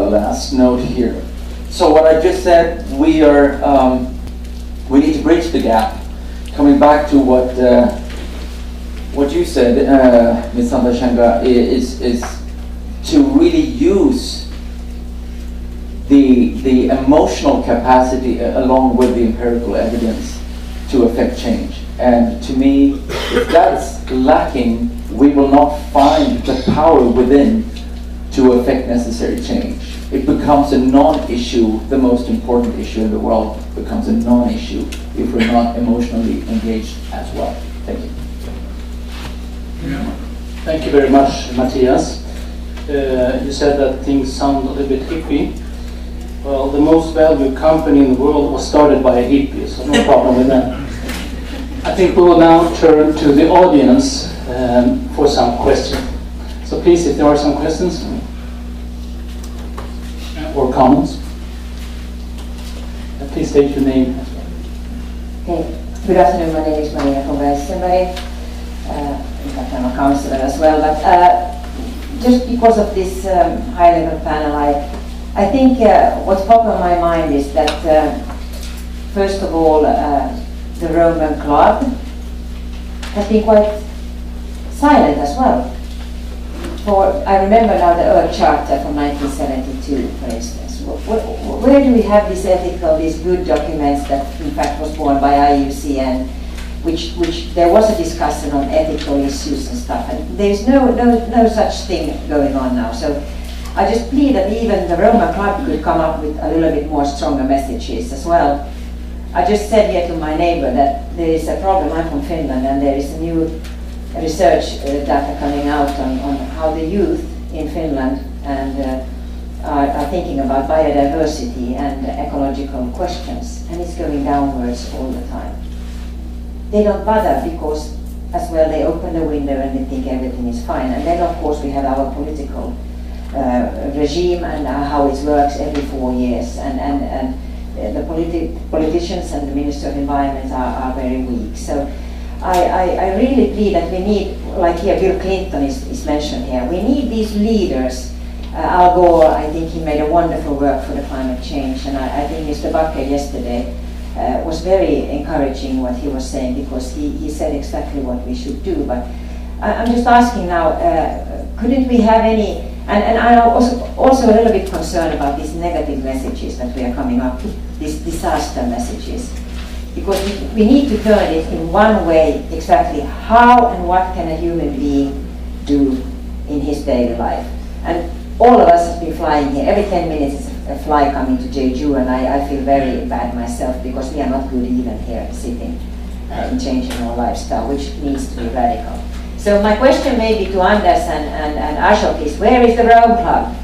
last note here. So what I just said, we need to bridge the gap. Coming back to what you said, Ms. Sandashanga, is to really use the emotional capacity along with the empirical evidence to affect change. And to me, if that's lacking, we will not find the power within to affect necessary change. It becomes a non-issue. The most important issue in the world becomes a non-issue if we're not emotionally engaged as well. Thank you. Yeah. Thank you very much, Matthias. You said that things sound a little bit hippie. Well, the most valued company in the world was started by a hippie, so no problem with that. I think we will now turn to the audience for some questions. So please, if there are some questions or comments, please state your name as well. Okay. Good afternoon, my name is Maria from Weissenberg. In fact, I'm a counselor as well, but just because of this high-level panel, I think what's popped on my mind is that, first of all, the Roman Club has been quite silent as well. I remember now the Earth Charter from 1972, for instance. Where do we have these good documents that in fact was born by IUCN, which there was a discussion on ethical issues and stuff, and there's no such thing going on now. So I just plead that even the Roman Club could come up with a little bit more stronger messages as well. I just said here to my neighbor that there is a problem. I'm from Finland, and there is a new research data coming out on how the youth in Finland are thinking about biodiversity and ecological questions, and it's going downwards all the time. They don't bother because, as well, they open the window and they think everything is fine. And then, of course, we have our political regime and how it works every 4 years, and the politicians and the Minister of Environment are very weak. So I really plead that we need, like here Bill Clinton is mentioned here, we need these leaders. Al Gore, I think he made a wonderful work for the climate change, and I think Mr. Bakker yesterday was very encouraging what he was saying, because he said exactly what we should do. But I'm just asking now, couldn't we have any, and I'm also a little bit concerned about these negative messages that we are coming up with, these disaster messages. Because we need to turn it in one way, exactly how and what can a human being do in his daily life. And all of us have been flying here. Every 10 minutes is a fly coming to Jeju, and I feel very bad myself because we are not good even here sitting and changing our lifestyle, which needs to be radical. So my question maybe to Anders and Ashok is, where is the Rome Club?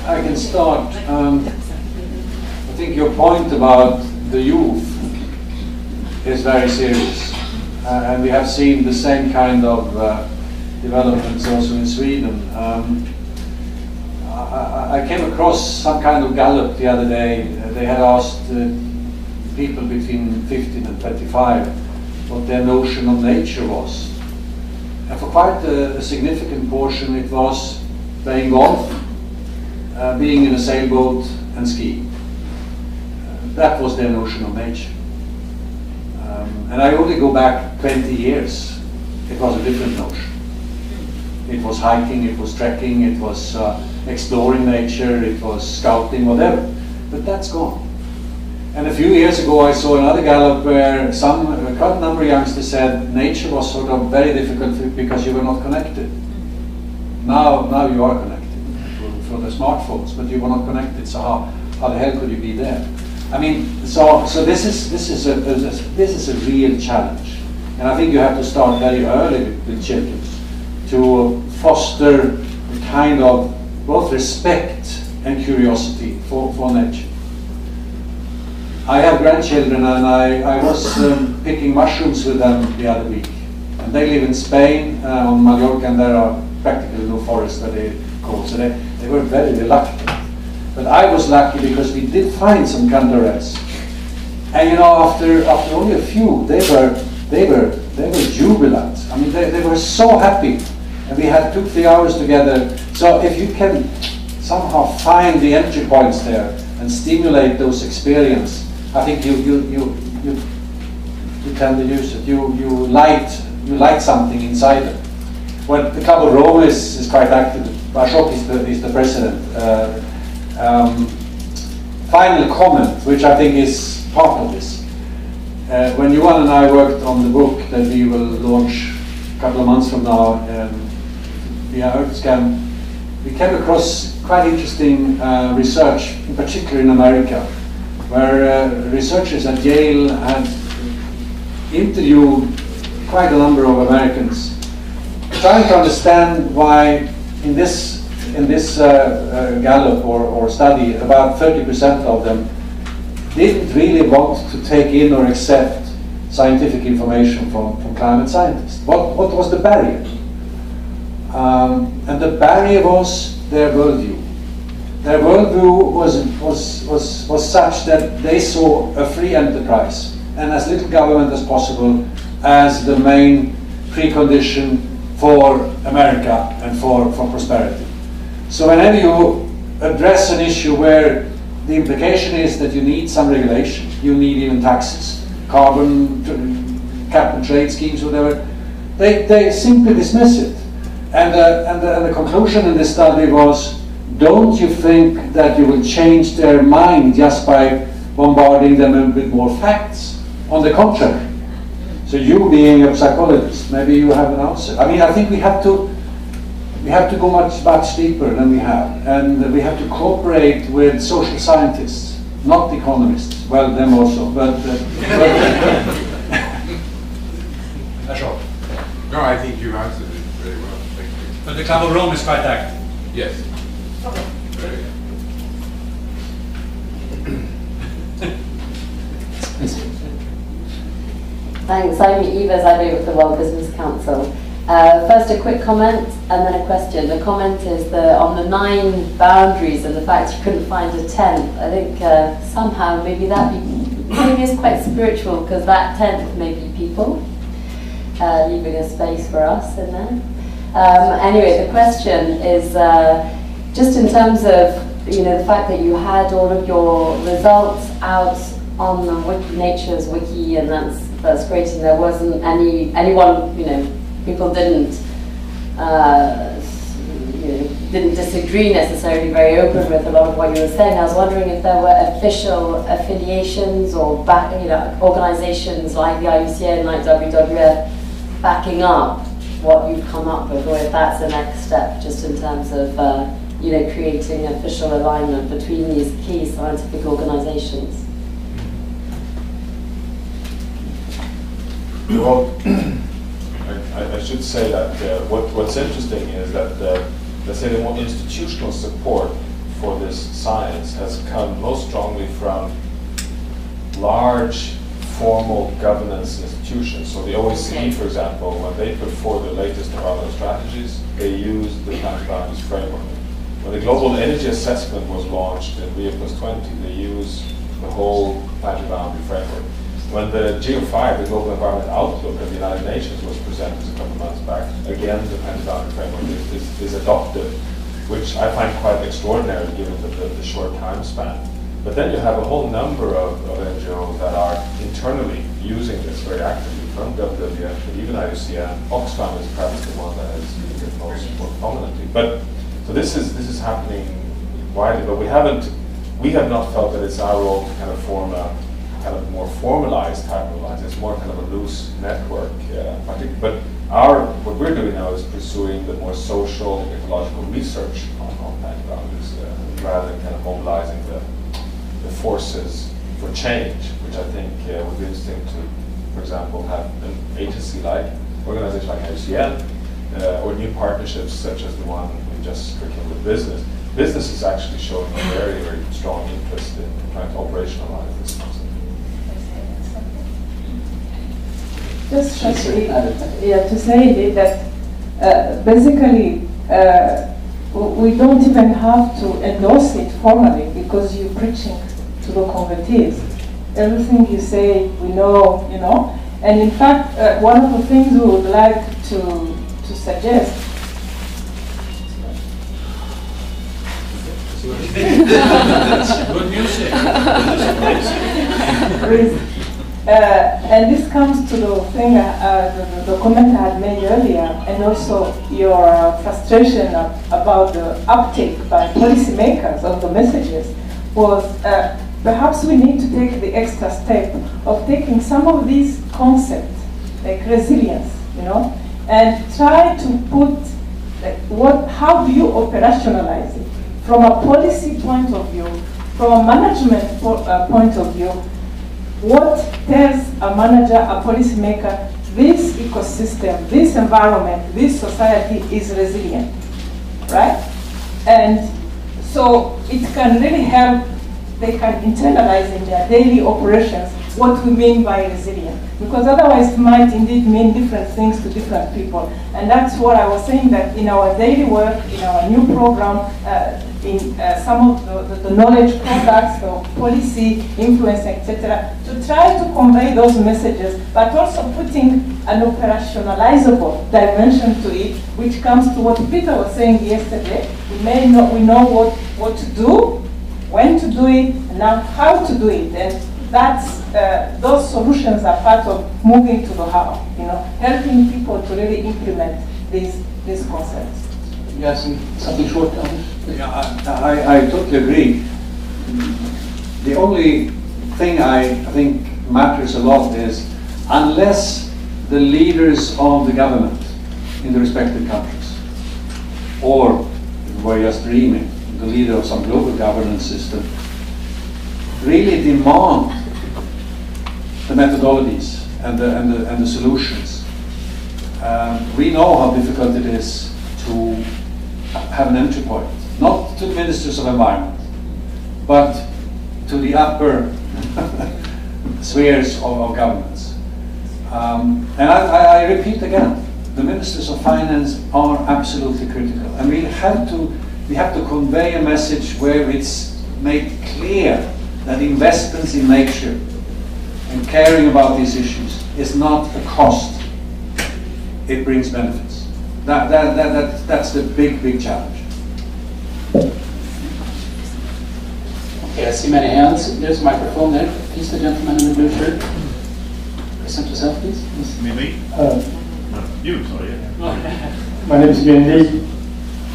I can start. I think your point about the youth is very serious. And we have seen the same kind of developments also in Sweden. I came across some kind of Gallup the other day. They had asked people between 15 and 25 what their notion of nature was. And for quite a significant portion it was playing golf, being in a sailboat and skiing. That was their notion of nature. And I only go back 20 years, it was a different notion. It was hiking, it was trekking, it was exploring nature, it was scouting, whatever. But that's gone. And a few years ago I saw another Gallup where a quite number of youngsters said nature was sort of very difficult because you were not connected. Now you are connected for the smartphones, but you were not connected, so how the hell could you be there? I mean, so this is a real challenge, and I think you have to start very early with children to foster the kind of both respect and curiosity for nature. I have grandchildren, and I was picking mushrooms with them the other week, and they live in Spain on Mallorca, and there are practically no forests that they call, so they were very reluctant. But I was lucky because we did find some cantarelles, and you know, after only a few, they were jubilant. I mean, they were so happy And we had 2-3 hours together. So if you can somehow find the entry points there and stimulate those experiences, I think you tend to use it. You light something inside it. Well, the Club of Rome is quite active. Ashok is the president. Final comment, which I think is part of this. When Johan and I worked on the book that we will launch a couple of months from now via EarthScan, we came across quite interesting research, in particular in America, where researchers at Yale had interviewed quite a number of Americans, trying to understand why in this Gallup or study, about 30% of them didn't really want to take in or accept scientific information from climate scientists. What was the barrier? And the barrier was their worldview. Their worldview was such that they saw a free enterprise and as little government as possible as the main precondition for America and for prosperity. So whenever you address an issue where the implication is that you need some regulation, you need even taxes, carbon cap and trade schemes, whatever, they simply dismiss it. And the conclusion in this study was, don't you think that you will change their mind just by bombarding them with more facts? On the contrary. So you being a psychologist, maybe you have an answer. I mean, I think we have to go much deeper than we have, and we have to cooperate with social scientists, not economists. Well, them also, but. No, I think you answered it very well. Thank you. But the Club of Rome is quite active. Yes. Very good. Thanks. I'm Eva Zabi with the World Business Council. First, a quick comment and then a question. The comment is on the 9 boundaries and the fact you couldn't find a 10th. I think somehow maybe maybe is quite spiritual, because that 10th may be people, leaving a space for us in there. Anyway, the question is just in terms of the fact that you had all of your results out on the Nature's wiki, and that's great, and there wasn't anyone, people didn't disagree necessarily, very open with a lot of what you were saying. I was wondering if there were official affiliations or organizations like the IUCN, like WWF, backing up what you've come up with, or if that's the next step, just in terms of creating official alignment between these key scientific organizations. Well, I should say that what's interesting is that let's say the more institutional support for this science has come most strongly from large formal governance institutions. So the OECD, for example, when they put forward the latest environmental strategies, they used the Planet Boundaries framework. When the Global Energy Assessment was launched in Rio +20, they used the whole Planet Boundary framework. When the GEO5, the Global Environment Outlook of the United Nations, was presented a couple of months back, again the Planet Boundary framework is adopted, which I find quite extraordinary given the short time span. But then you have a whole number of NGOs that are internally using this very actively, from WWF, but even IUCN. Oxfam is perhaps the one that is using it most prominently. But so this is happening widely, but we have not felt that it's our role to kind of form a kind of more formalized type of alliance. It's more kind of a loose network. But what we're doing now is pursuing the more social, ecological research on planet boundaries, rather than kind of mobilizing the forces for change, which I think would be interesting to, for example, have an agency like, organization like IUCN, or new partnerships such as the one we just curriculum with business. Business is actually showing a very, very strong interest in trying to operationalize this concept. Just to say that basically we don't even have to endorse it formally, because you're preaching to the convertees. Everything you say, we know, And in fact, one of the things we would like to suggest Good music. And this comes to the thing, the comment I had made earlier, and also your frustration about the uptake by policymakers of the messages was perhaps we need to take the extra step of taking some of these concepts, like resilience, you know, and try to put how do you operationalize it from a policy point of view, from a management point of view. What tells a manager, a policymaker, this ecosystem, this environment, this society is resilient, right? And so it can really help, they can internalize in their daily operations what we mean by resilient. Because otherwise it might indeed mean different things to different people. And that's what I was saying, that in our daily work, in our new program, in some of the knowledge products, the policy, influence, etc., to try to convey those messages, but also putting an operationalizable dimension to it, which comes to what Peter was saying yesterday. We know what to do, when to do it, and now how to do it. And that's, those solutions are part of moving to the how, you know, helping people to really implement these concepts. Yes, something short, Anders? Yeah, I totally agree. The only thing I think matters a lot is, unless the leaders of the government in the respective countries, or if we're just dreaming, the leader of some global governance system, really demand the methodologies and the solutions. We know how difficult it is to have an entry point, not to the ministers of environment, but to the upper spheres of governments. And I repeat again, the ministers of finance are absolutely critical, and we have to convey a message where it's made clear that investments in nature and caring about these issues is not a cost, it brings benefits. That's the big challenge. Okay, I see many hands. There's a microphone there. Please, the gentleman in the blue shirt. Present yourself, please. Me? You, sorry. Yeah. My name is Yuan Li.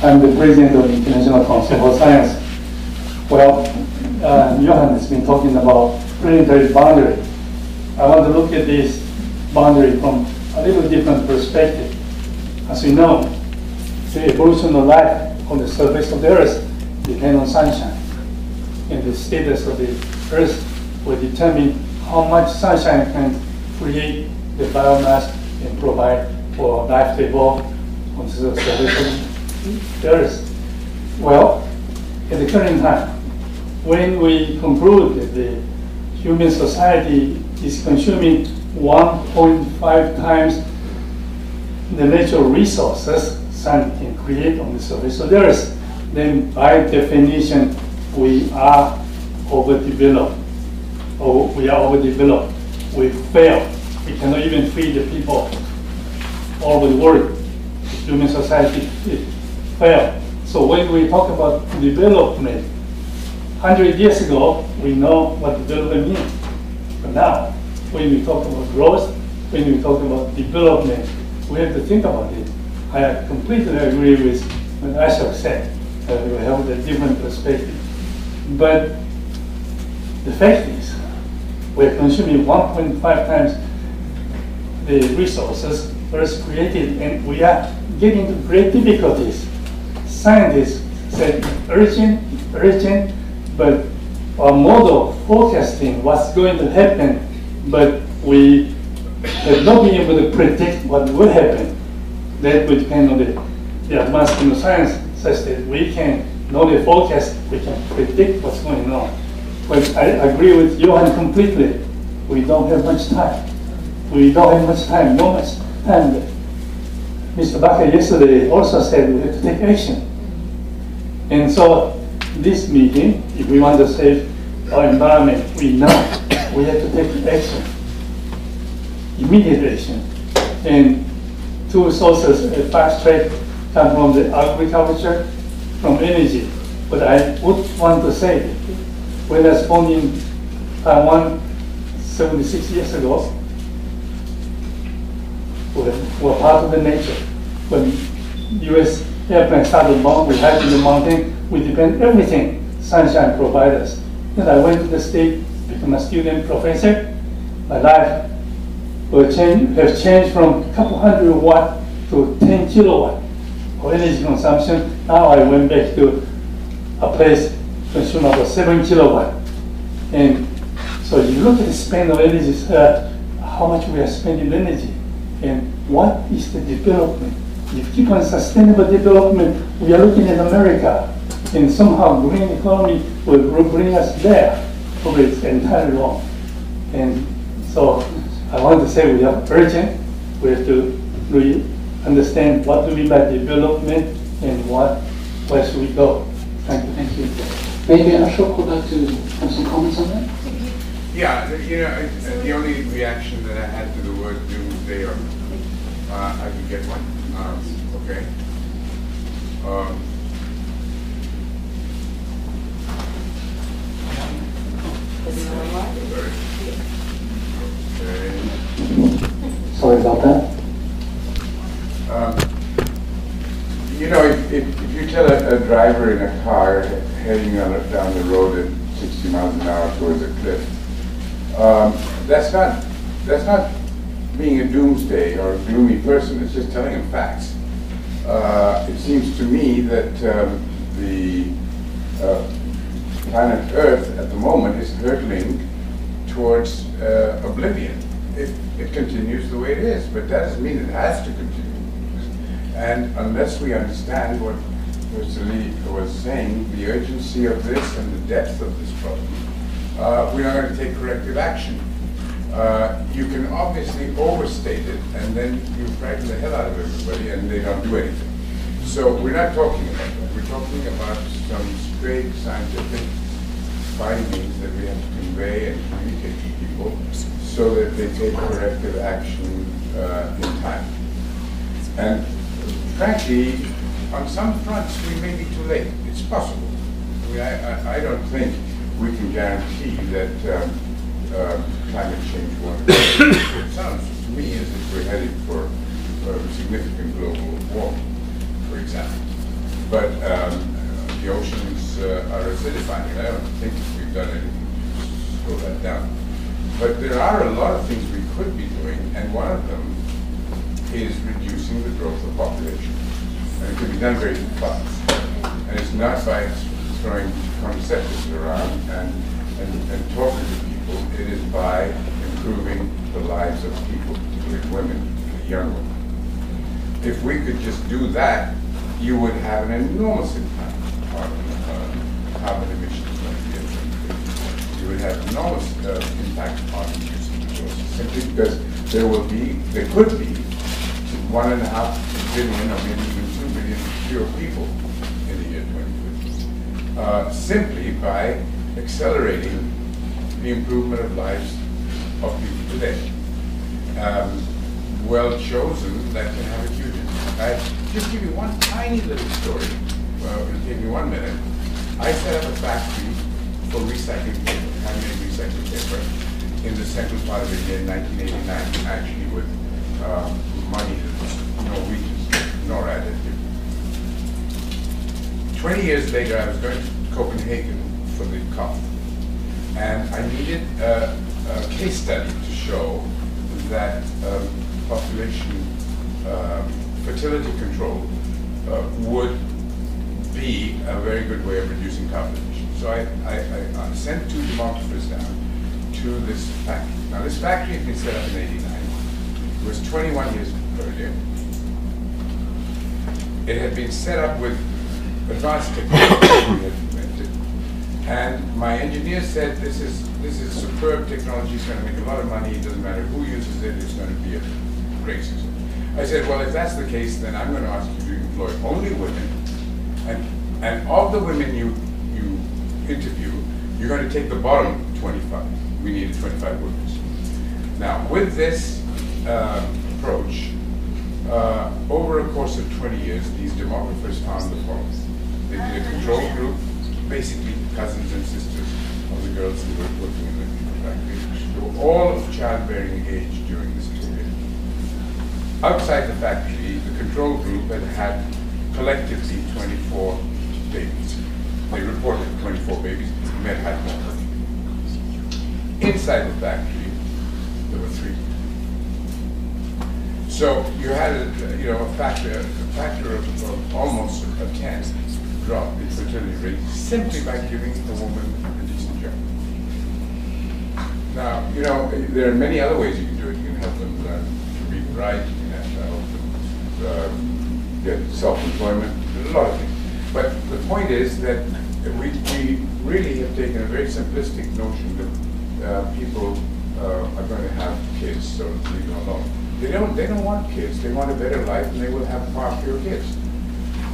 I'm the president of the International Council for Science. Well, Johan has been talking about planetary boundary. I want to look at this boundary from a little different perspective. As we know, the evolution of life on the surface of the Earth depends on sunshine. And the status of the Earth will determine how much sunshine can create the biomass and provide for life to evolve on the surface of the Earth. Well, at the current time, when we conclude that the human society is consuming 1.5 times the natural resources sun can create on the surface of the Earth, then by definition, we are overdeveloped. Or we are overdeveloped. We fail. We cannot even feed the people all over the world. Human society fail. So when we talk about development, 100 years ago, we know what development means. But now, when we talk about growth, when we talk about development, we have to think about it. I completely agree with what Ashok said. We have a different perspective. But the fact is, we're consuming 1.5 times the resources Earth created, and we are getting into great difficulties. Scientists said urgent, but our model forecasting what's going to happen, but we have not been able to predict what will happen. That would depend on the advancement of science, such that we can not only forecast, we can predict what's going on. But I agree with Johan completely. We don't have much time. We don't have much time, no much time. Mr. Bakker yesterday also said we have to take action. And so this meeting, if we want to save our environment, we know we have to take action, immediate action. And two sources of fast track come from the agriculture, from energy. But I would want to say, when I was born in Taiwan 76 years ago, we're part of the nature. When U.S. airplanes started bomb, we hide in the mountain, we depend everything sunshine provides us. And I went to the state, become a student professor. My life has changed from a couple hundred watt to 10 kilowatt for energy consumption. Now I went back to a place consume about 7 kilowatt. And so you look at the spend of energy, how much we are spending energy, and what is the development. If you keep on sustainable development, we are looking at America, and somehow green economy will bring us there. Probably it's entirely wrong. And so I want to say we are urgent. We have to really understand what do we mean by development and where should we go. Thank you. Thank you. Maybe Ashok would like to have some comments on that? Yeah, the only reaction that I had to the word doomsday, or I could get one. Okay. Sorry about that. If you tell a driver in a car heading down the road at 60 miles an hour towards a cliff, that's not being a doomsday or a gloomy person. It's just telling him facts. It seems to me that the planet Earth at the moment is hurtling towards oblivion if it continues the way it is. But that doesn't mean it has to continue. And unless we understand what Mr. Lee was saying, the urgency of this and the depth of this problem, we're not going to take corrective action. You can obviously overstate it, and then you frighten the hell out of everybody, and they don't do anything. So we're not talking about that. We're talking about some straight scientific findings that we have to convey and communicate to people so that they take corrective action in time. And frankly, on some fronts, we may be too late. It's possible. I mean, I don't think we can guarantee that climate change won't occur. It sounds to me as if we're headed for significant global warming, for example. But the oceans are acidifying, and I don't think we've done anything to slow that down. But there are a lot of things we could be doing, and one of them is reducing the growth of population. And it can be done very fast. And it's not by throwing contraceptives around and talking to people. It is by improving the lives of people, particularly women, young women. If we could just do that, you would have an enormous impact on carbon emissions. You would have enormous impact on reducing resources, simply because there could be 1.5 billion or maybe even 2 billion fewer people in the year 2050, simply by accelerating the improvement of lives of people today. Well chosen, that can have a huge impact. I just give you one tiny little story. Well, it'll take me 1 minute. I set up a factory for recycling paper, handmade recycling paper, in the central part of India in 1989, actually with money that Norwegians, NORAD had given. 20 years later, I was going to Copenhagen for the COP, and I needed a case study to show that population fertility control would be a very good way of reducing carbon emissions. So I sent 2 demographers down to this factory. Now this factory had been set up in '89. It was 21 years earlier. It had been set up with advanced technology we had invented. And my engineer said, this is superb technology, it's going to make a lot of money, it doesn't matter who uses it, it's going to be a great success. I said, well, if that's the case, then I'm going to ask you to employ only women, and of the women you interview, you're going to take the bottom 25. We needed 25 workers. Now, with this approach, over a course of 20 years, these demographers found the following. They did a control group, basically cousins and sisters of the girls who were working in the factory. They were all of childbearing age during this period. Outside the factory, the control group had collectively 24 babies. They reported 24 babies, men had more. Inside the factory, there were 3. So you had a factor of almost a 10 drop in fertility rate simply by giving a woman a decent job. Now, there are many other ways you can do it. You can help them learn to read and write. You can help them get self-employment. There's a lot of things. But the point is that we really have taken a very simplistic notion that people are going to have kids, so leave them alone. They don't want kids. They want a better life, and they will have far fewer kids.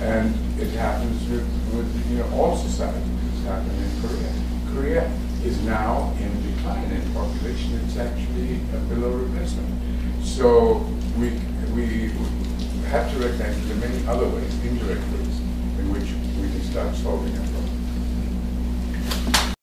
And it happens with all societies. It's happened in Korea. Korea is now in decline in population. It's actually below replacement. So we have to recognize there are many other ways, indirect ways, in which we can start solving our problem.